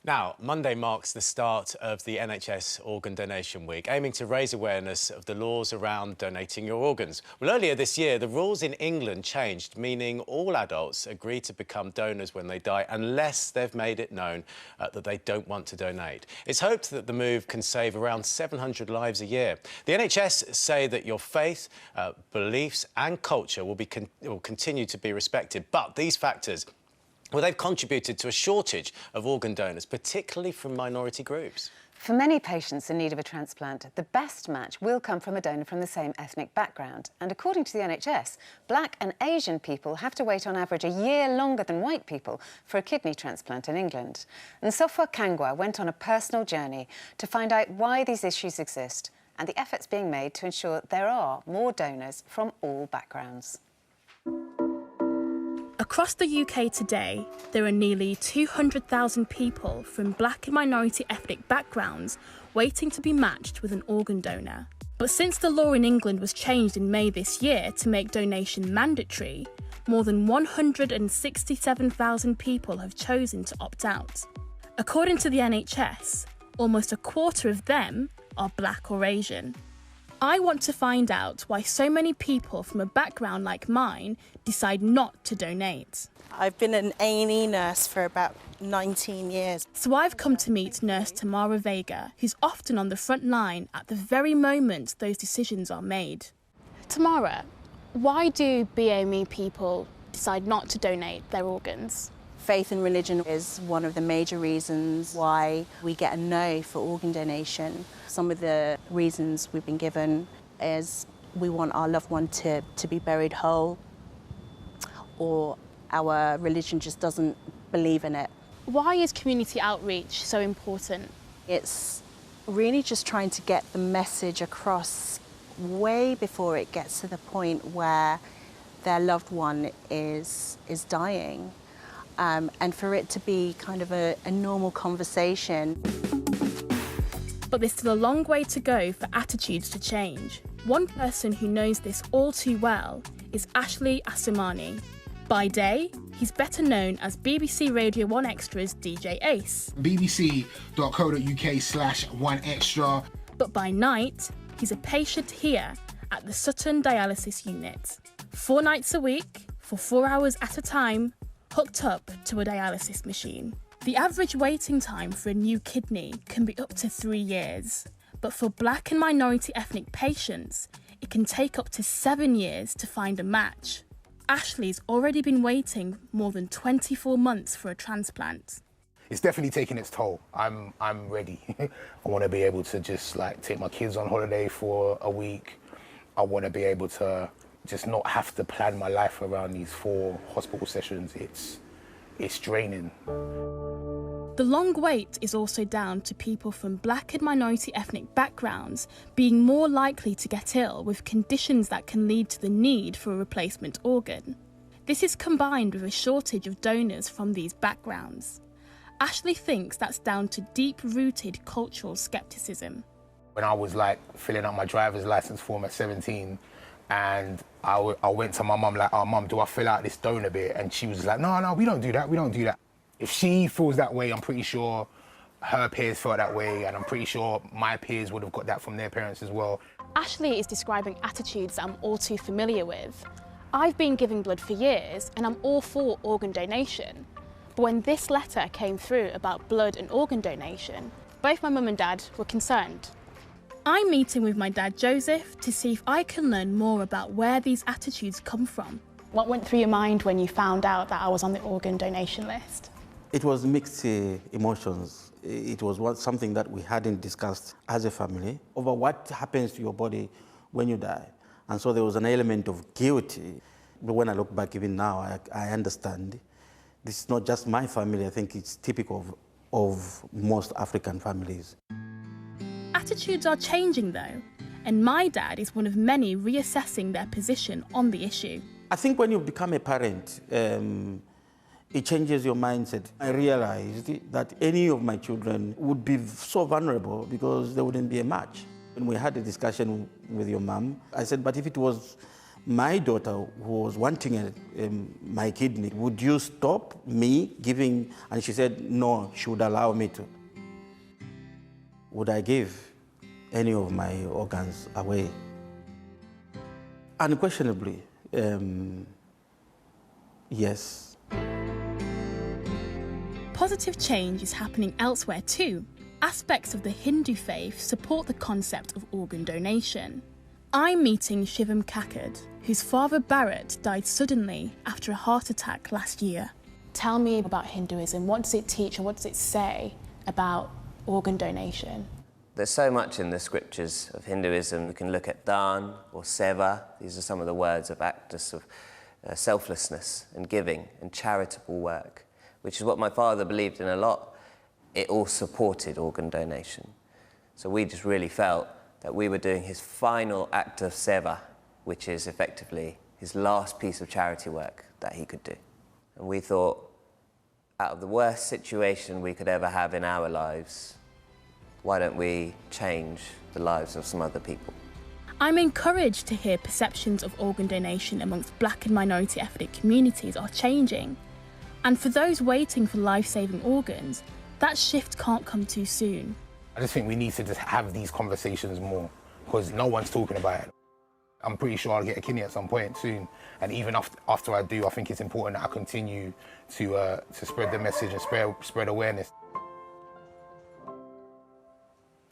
Now, Monday marks the start of the NHS Organ Donation Week, aiming to raise awareness of the laws around donating your organs. Well, earlier this year, the rules in England changed, meaning all adults agree to become donors when they die, unless they've made it known that they don't want to donate. It's hoped that the move can save around 700 lives a year. The NHS say that your faith, beliefs and culture will continue to be respected, but these factors, well, they've contributed to a shortage of organ donors, particularly from minority groups. For many patients in need of a transplant, the best match will come from a donor from the same ethnic background. And according to the NHS, Black and Asian people have to wait on average a year longer than white people for a kidney transplant in England. And Sofwa Kangwa went on a personal journey to find out why these issues exist and the efforts being made to ensure there are more donors from all backgrounds. Across the UK today, there are nearly 200,000 people from Black and minority ethnic backgrounds waiting to be matched with an organ donor. But since the law in England was changed in May this year to make donation mandatory, more than 167,000 people have chosen to opt out. According to the NHS, almost a quarter of them are Black or Asian. I want to find out why so many people from a background like mine decide not to donate. I've been an A&E nurse for about 19 years. So I've come to meet nurse Tamara Vega, who's often on the front line at the very moment those decisions are made. Tamara, why do BAME people decide not to donate their organs? Faith and religion is one of the major reasons why we get a no for organ donation. Some of the reasons we've been given is we want our loved one to be buried whole, or our religion just doesn't believe in it. Why is community outreach so important? It's really just trying to get the message across way before it gets to the point where their loved one is dying. And for it to be kind of a normal conversation. But there's still a long way to go for attitudes to change. One person who knows this all too well is Ashley Assoumani. By day, he's better known as BBC Radio 1 Extra's DJ Ace. bbc.co.uk/1extra. But by night, he's a patient here at the Sutton Dialysis Unit. 4 nights a week, for 4 hours at a time, hooked up to a dialysis machine. The average waiting time for a new kidney can be up to 3 years, but for Black and minority ethnic patients, it can take up to 7 years to find a match. Ashley's already been waiting more than 24 months for a transplant. It's definitely taking its toll. I'm ready. I want to be able to just take my kids on holiday for a week. I want to be able to just not have to plan my life around these 4 hospital sessions. It's draining. The long wait is also down to people from Black and minority ethnic backgrounds being more likely to get ill with conditions that can lead to the need for a replacement organ. This is combined with a shortage of donors from these backgrounds. Ashley thinks that's down to deep-rooted cultural scepticism. When I was filling out my driver's license form at 17, and I went to my mum oh, Mum, do I fill out this donor bit? And she was like, no, we don't do that, we don't do that. If she feels that way, I'm pretty sure her peers felt that way, and I'm pretty sure my peers would have got that from their parents as well. Ashley is describing attitudes that I'm all too familiar with. I've been giving blood for years, and I'm all for organ donation. But when this letter came through about blood and organ donation, both my mum and dad were concerned. I'm meeting with my dad Joseph to see if I can learn more about where these attitudes come from. What went through your mind when you found out that I was on the organ donation list? It was mixed emotions. It was something that we hadn't discussed as a family over what happens to your body when you die. And so there was an element of guilt. But when I look back even now, I understand. This is not just my family. I think it's typical of most African families. Attitudes are changing though, and my dad is one of many reassessing their position on the issue. I think when you become a parent, it changes your mindset. I realized that any of my children would be so vulnerable because there wouldn't be a match. When we had a discussion with your mum, I said, but if it was My daughter, who was wanting my kidney, would you stop me giving? And she said, no, she would allow me to. Would I give any of my organs away? Unquestionably, yes. Positive change is happening elsewhere too. Aspects of the Hindu faith support the concept of organ donation. I'm meeting Shivam Kakad, whose father Bharat died suddenly after a heart attack last year. Tell me about Hinduism. What does it teach and what does it say about organ donation? There's so much in the scriptures of Hinduism. We can look at dan or seva. These are some of the words of acts of selflessness and giving and charitable work, which is what my father believed in a lot. It all supported organ donation. So we just really felt that we were doing his final act of seva, which is effectively his last piece of charity work that he could do. And we thought, out of the worst situation we could ever have in our lives, why don't we change the lives of some other people? I'm encouraged to hear perceptions of organ donation amongst Black and minority ethnic communities are changing. And for those waiting for life-saving organs, that shift can't come too soon. I just think we need to just have these conversations more, because no one's talking about it. I'm pretty sure I'll get a kidney at some point soon, and even after I do, I think it's important that I continue to spread the message and spread awareness.